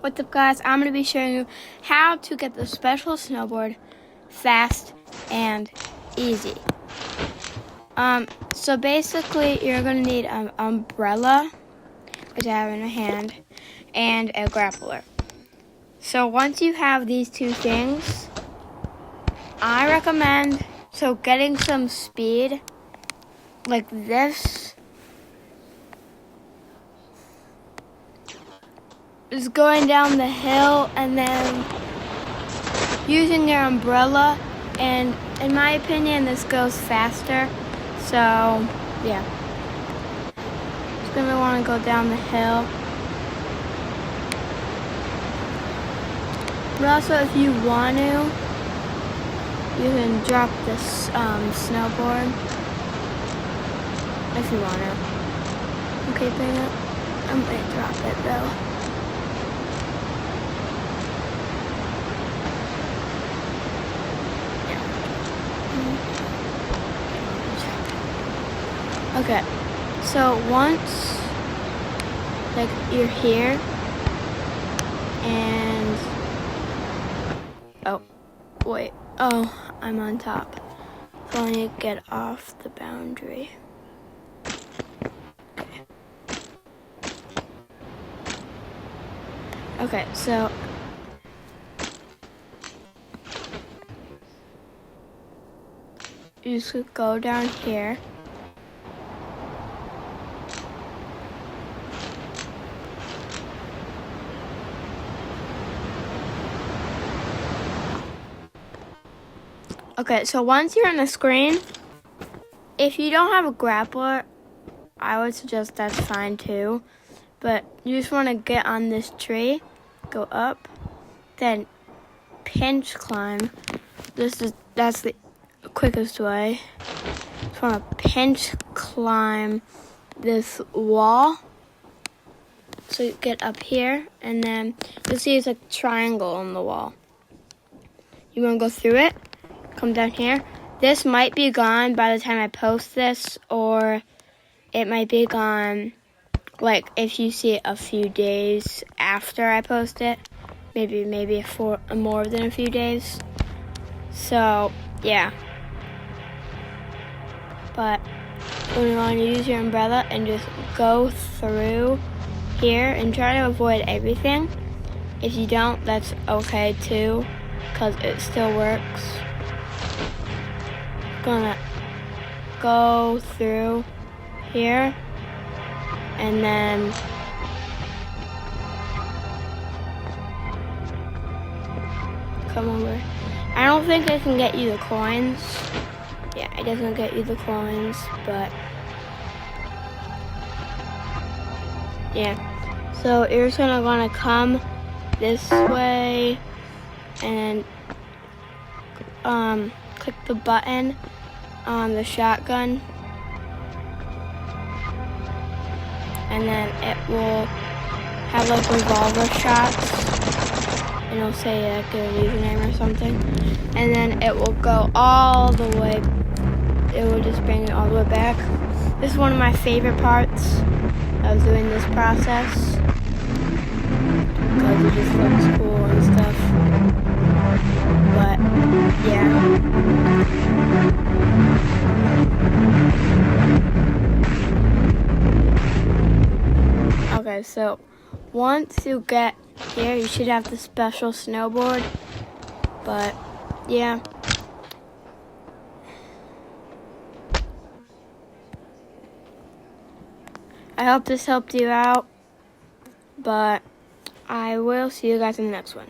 What's up, guys? I'm going to be showing you how to get the special snowboard fast and easy. So basically you're going to need an umbrella, which I have in my hand, and a grappler. So once you have these two things, I recommend getting some speed like this. Is going down the hill and then using your umbrella, and in my opinion this goes faster. So yeah, just gonna want to go down the hill. But also, if you want to, you can drop this snowboard if you want to. Okay, bring it. I'm gonna drop it though. Okay, so once you're here and I'm on top, so I need to get off the boundary. Okay, so you just go down here. Okay, so once you're on the screen, if you don't have a grappler, I would suggest that's fine too. But you just want to get on this tree, go up, then pinch climb. That's the quickest way. Just want to pinch climb this wall. So you get up here, and then you'll see it's a triangle on the wall. You want to go through it. Come down here. This might be gone by the time I post this, or it might be gone if you see it a few days after I post it. Maybe for more than a few days. So yeah. But you want to use your umbrella and just go through here and try to avoid everything. If you don't, that's okay too, because it still works. Gonna go through here and then come over. I don't think I can get you the coins. Yeah, it doesn't get you the coins, but yeah. So you're just gonna come this way and click the button on the shotgun, and then it will have revolver shots, and it'll say a username or something, and then it will go all the way. It will just bring it all the way back. This is one of my favorite parts of doing this process because it just looks cool and stuff. But yeah. Okay, so once you get here, you should have the special snowboard. But yeah. I hope this helped you out, but I will see you guys in the next one.